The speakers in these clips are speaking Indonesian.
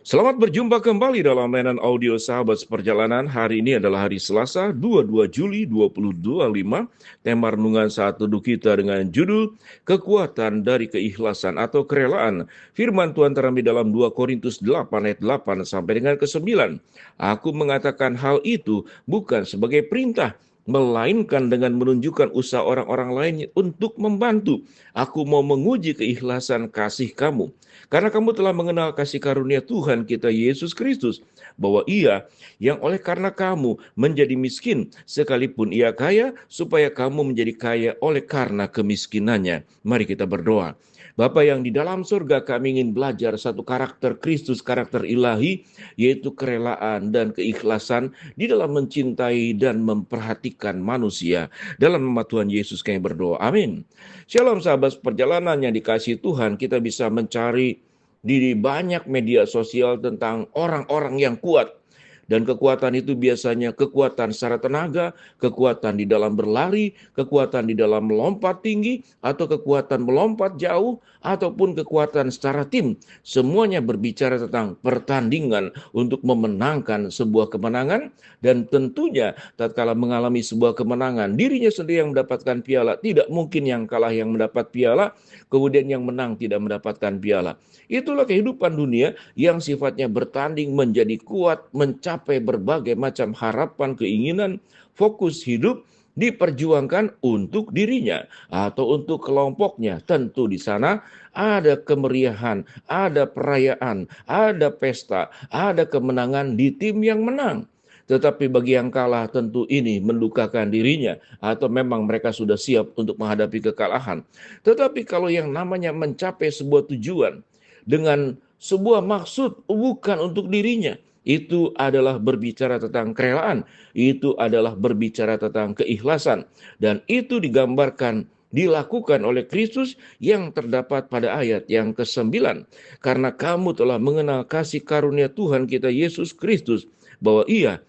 Selamat berjumpa kembali dalam layanan audio Sahabat Seperjalanan. Hari ini adalah hari Selasa, 22 Juli 2025. Tema renungan saat teduh kita dengan judul Kekuatan dari Keikhlasan atau Kerelaan. Firman Tuhan terambil dalam 2 Korintus 8 ayat 8 sampai dengan ke-9. Aku mengatakan hal itu bukan sebagai perintah, melainkan dengan menunjukkan usaha orang-orang lain untuk membantu. Aku mau menguji keikhlasan kasih kamu. Karena kamu telah mengenal kasih karunia Tuhan kita Yesus Kristus, bahwa Ia yang oleh karena kamu menjadi miskin, sekalipun Ia kaya, supaya kamu menjadi kaya oleh karena kemiskinannya. Mari kita berdoa. Bapa yang di dalam surga, kami ingin belajar satu karakter Kristus, karakter ilahi, yaitu kerelaan dan keikhlasan di dalam mencintai dan memperhatikan manusia. Dalam nama Tuhan Yesus kami berdoa. Amin. Shalom sahabat perjalanan yang dikasihi Tuhan, kita bisa mencari di banyak media sosial tentang orang-orang yang kuat. Dan kekuatan itu biasanya kekuatan secara tenaga, kekuatan di dalam berlari, kekuatan di dalam melompat tinggi, atau kekuatan melompat jauh, ataupun kekuatan secara tim. Semuanya berbicara tentang pertandingan untuk memenangkan sebuah kemenangan. Dan tentunya tatkala mengalami sebuah kemenangan, dirinya sendiri yang mendapatkan piala. Tidak mungkin yang kalah yang mendapat piala, kemudian yang menang tidak mendapatkan piala. Itulah kehidupan dunia yang sifatnya bertanding menjadi kuat, mencapai berbagai macam harapan, keinginan, fokus hidup diperjuangkan untuk dirinya atau untuk kelompoknya. Tentu di sana ada kemeriahan, ada perayaan, ada pesta, ada kemenangan di tim yang menang. Tetapi bagi yang kalah tentu ini mendukakan dirinya atau memang mereka sudah siap untuk menghadapi kekalahan. Tetapi kalau yang namanya mencapai sebuah tujuan dengan sebuah maksud bukan untuk dirinya, itu adalah berbicara tentang kerelaan, itu adalah berbicara tentang keikhlasan, dan itu digambarkan dilakukan oleh Kristus yang terdapat pada ayat yang ke-9. Karena kamu telah mengenal kasih karunia Tuhan kita Yesus Kristus, bahwa Ia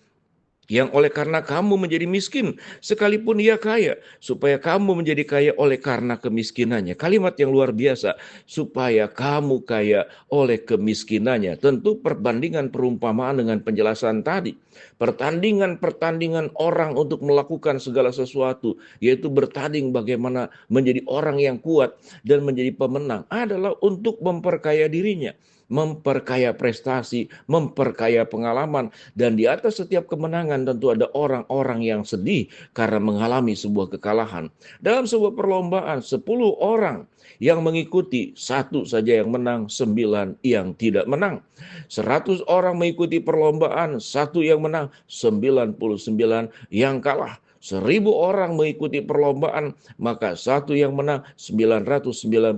yang oleh karena kamu menjadi miskin, sekalipun ia kaya, supaya kamu menjadi kaya oleh karena kemiskinannya. Kalimat yang luar biasa, supaya kamu kaya oleh kemiskinannya. Tentu perbandingan perumpamaan dengan penjelasan tadi. Pertandingan-pertandingan orang untuk melakukan segala sesuatu, yaitu bertanding bagaimana menjadi orang yang kuat dan menjadi pemenang, adalah untuk memperkaya dirinya, memperkaya prestasi, memperkaya pengalaman. Dan di atas setiap kemenangan tentu ada orang-orang yang sedih karena mengalami sebuah kekalahan. Dalam sebuah perlombaan, 10 orang yang mengikuti, satu saja yang menang, 9 yang tidak menang. 100 orang mengikuti perlombaan, satu yang menang, 99 yang kalah. 1.000 orang mengikuti perlombaan, maka satu yang menang, 999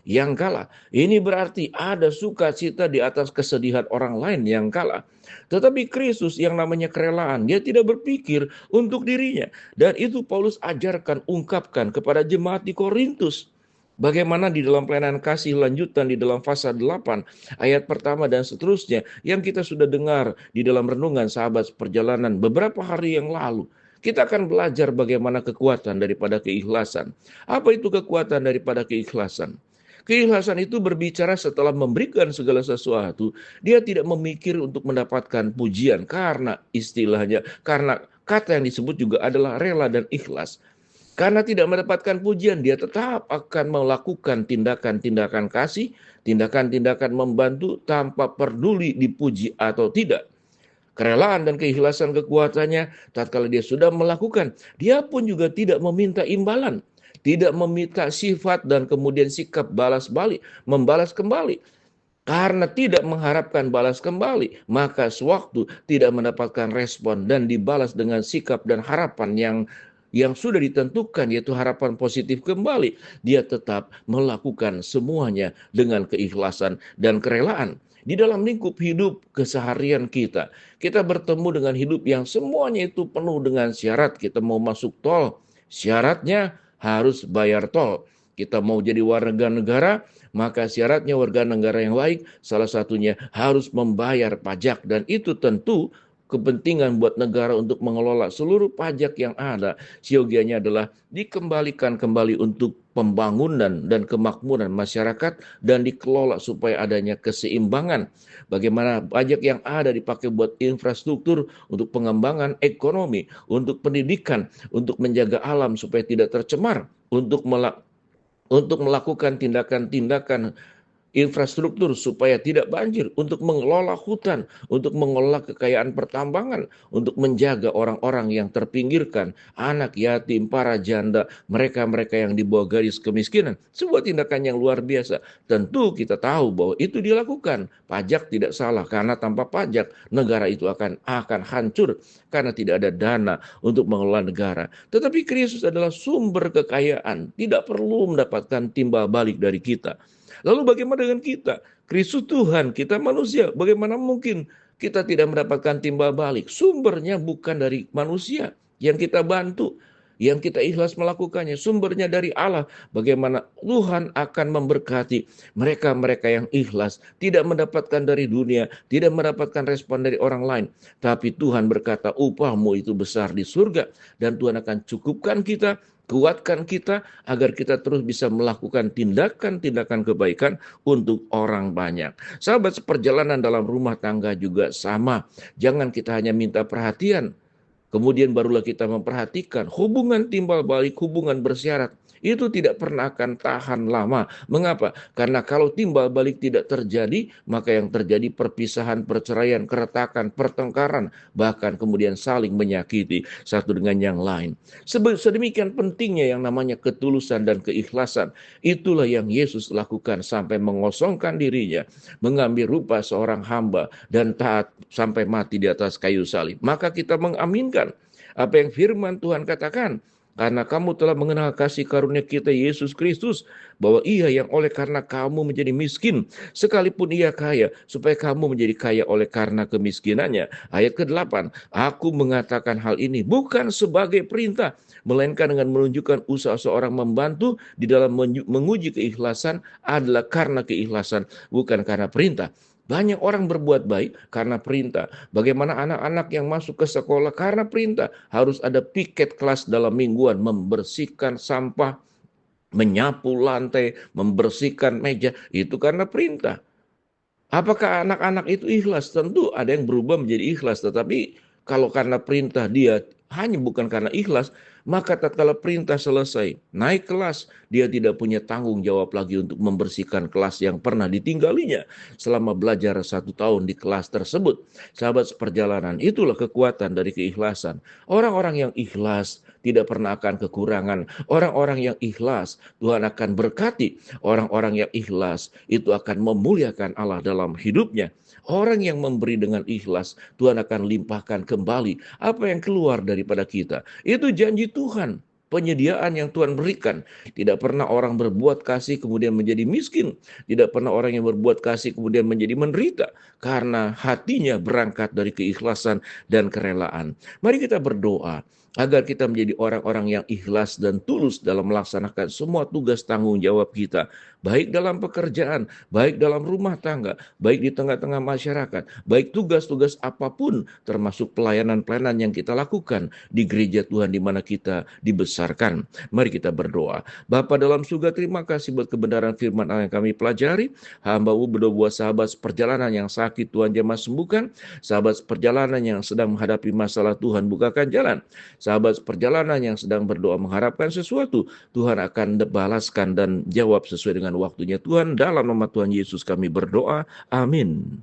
yang kalah. Ini berarti ada sukacita di atas kesedihan orang lain yang kalah. Tetapi Kristus yang namanya kerelaan, dia tidak berpikir untuk dirinya. Dan itu Paulus ajarkan, ungkapkan kepada jemaat di Korintus. Bagaimana di dalam pelayanan kasih lanjutan di dalam pasal 8 ayat pertama dan seterusnya yang kita sudah dengar di dalam renungan sahabat perjalanan beberapa hari yang lalu. Kita akan belajar bagaimana kekuatan daripada keikhlasan. Apa itu kekuatan daripada keikhlasan? Keikhlasan itu berbicara setelah memberikan segala sesuatu, dia tidak memikir untuk mendapatkan pujian karena istilahnya, karena kata yang disebut juga adalah rela dan ikhlas. Karena tidak mendapatkan pujian, dia tetap akan melakukan tindakan-tindakan kasih, tindakan-tindakan membantu tanpa peduli dipuji atau tidak. Kerelaan dan keikhlasan kekuatannya, tatkala dia sudah melakukan, dia pun juga tidak meminta imbalan, tidak meminta sifat dan kemudian sikap balas balik, membalas kembali. Karena tidak mengharapkan balas kembali, maka sewaktu tidak mendapatkan respon dan dibalas dengan sikap dan harapan yang sudah ditentukan, yaitu harapan positif kembali, dia tetap melakukan semuanya dengan keikhlasan dan kerelaan. Di dalam lingkup hidup keseharian kita, kita bertemu dengan hidup yang semuanya itu penuh dengan syarat. Kita mau masuk tol, syaratnya harus bayar tol. Kita mau jadi warga negara, maka syaratnya warga negara yang baik, salah satunya harus membayar pajak. Dan itu tentu kepentingan buat negara untuk mengelola seluruh pajak yang ada. Siogianya adalah dikembalikan kembali untuk pembangunan dan kemakmuran masyarakat dan dikelola supaya adanya keseimbangan. Bagaimana pajak yang ada dipakai buat infrastruktur, untuk pengembangan ekonomi, untuk pendidikan, untuk menjaga alam supaya tidak tercemar, untuk melakukan tindakan-tindakan infrastruktur supaya tidak banjir, untuk mengelola hutan, untuk mengelola kekayaan pertambangan, untuk menjaga orang-orang yang terpinggirkan, anak yatim, para janda, mereka-mereka yang di bawah garis kemiskinan. Sebuah tindakan yang luar biasa. Tentu kita tahu bahwa itu dilakukan. Pajak tidak salah, karena tanpa pajak negara itu akan hancur karena tidak ada dana untuk mengelola negara. Tetapi Kristus adalah sumber kekayaan, tidak perlu mendapatkan timbal balik dari kita. Lalu bagaimana dengan kita? Kristus Tuhan, kita manusia. Bagaimana mungkin kita tidak mendapatkan timbal balik? Sumbernya bukan dari manusia yang kita bantu, yang kita ikhlas melakukannya. Sumbernya dari Allah. Bagaimana Tuhan akan memberkati mereka-mereka yang ikhlas, tidak mendapatkan dari dunia, tidak mendapatkan respon dari orang lain. Tapi Tuhan berkata, upahmu itu besar di surga. Dan Tuhan akan cukupkan kita, kuatkan kita agar kita terus bisa melakukan tindakan-tindakan kebaikan untuk orang banyak. Sahabat, seperjalanan dalam rumah tangga juga sama. Jangan kita hanya minta perhatian, kemudian barulah kita memperhatikan. Hubungan timbal balik, hubungan bersyarat, itu tidak pernah akan tahan lama. Mengapa? Karena kalau timbal balik tidak terjadi, maka yang terjadi perpisahan, perceraian, keretakan, pertengkaran, bahkan kemudian saling menyakiti satu dengan yang lain. Sedemikian pentingnya yang namanya ketulusan dan keikhlasan. Itulah yang Yesus lakukan sampai mengosongkan dirinya, mengambil rupa seorang hamba dan taat sampai mati di atas kayu salib. Maka kita mengaminkan apa yang firman Tuhan katakan. Karena kamu telah mengenal kasih karunia kita Yesus Kristus, bahwa ia yang oleh karena kamu menjadi miskin, sekalipun ia kaya, supaya kamu menjadi kaya oleh karena kemiskinannya. Ayat ke-8, aku mengatakan hal ini bukan sebagai perintah, melainkan dengan menunjukkan usaha seorang membantu di dalam menguji keikhlasan adalah karena keikhlasan, bukan karena perintah. Banyak orang berbuat baik karena perintah. Bagaimana anak-anak yang masuk ke sekolah karena perintah. Harus ada piket kelas dalam mingguan, membersihkan sampah, menyapu lantai, membersihkan meja. Itu karena perintah. Apakah anak-anak itu ikhlas? Tentu ada yang berubah menjadi ikhlas. Tetapi kalau karena perintah dia hanya bukan karena ikhlas, maka tatkala perintah selesai, naik kelas, dia tidak punya tanggung jawab lagi untuk membersihkan kelas yang pernah ditinggalinya selama belajar 1 tahun di kelas tersebut. Sahabat seperjalanan, itulah kekuatan dari keikhlasan. Orang-orang yang ikhlas tidak pernah akan kekurangan. Orang-orang yang ikhlas, Tuhan akan berkati. Orang-orang yang ikhlas, itu akan memuliakan Allah dalam hidupnya. Orang yang memberi dengan ikhlas, Tuhan akan limpahkan kembali apa yang keluar daripada kita. Itu janji Tuhan, penyediaan yang Tuhan berikan. Tidak pernah orang berbuat kasih kemudian menjadi miskin. Tidak pernah orang yang berbuat kasih kemudian menjadi menderita. Karena hatinya berangkat dari keikhlasan dan kerelaan. Mari kita berdoa agar kita menjadi orang-orang yang ikhlas dan tulus dalam melaksanakan semua tugas tanggung jawab kita. Baik dalam pekerjaan, baik dalam rumah tangga, baik di tengah-tengah masyarakat, baik tugas-tugas apapun, termasuk pelayanan-pelayanan yang kita lakukan di gereja Tuhan di mana kita dibesarkan. Mari kita berdoa. Bapa dalam surga, terima kasih buat kebenaran firman Allah yang kami pelajari. Hamba-Mu berdoa buat sahabat perjalanan yang sakit, Tuhan jamah sembuhkan. Sahabat perjalanan yang sedang menghadapi masalah, Tuhan bukakan jalan. Sahabat perjalanan yang sedang berdoa mengharapkan sesuatu, Tuhan akan balaskan dan jawab sesuai dengan waktunya Tuhan. Dalam nama Tuhan Yesus kami berdoa. Amin.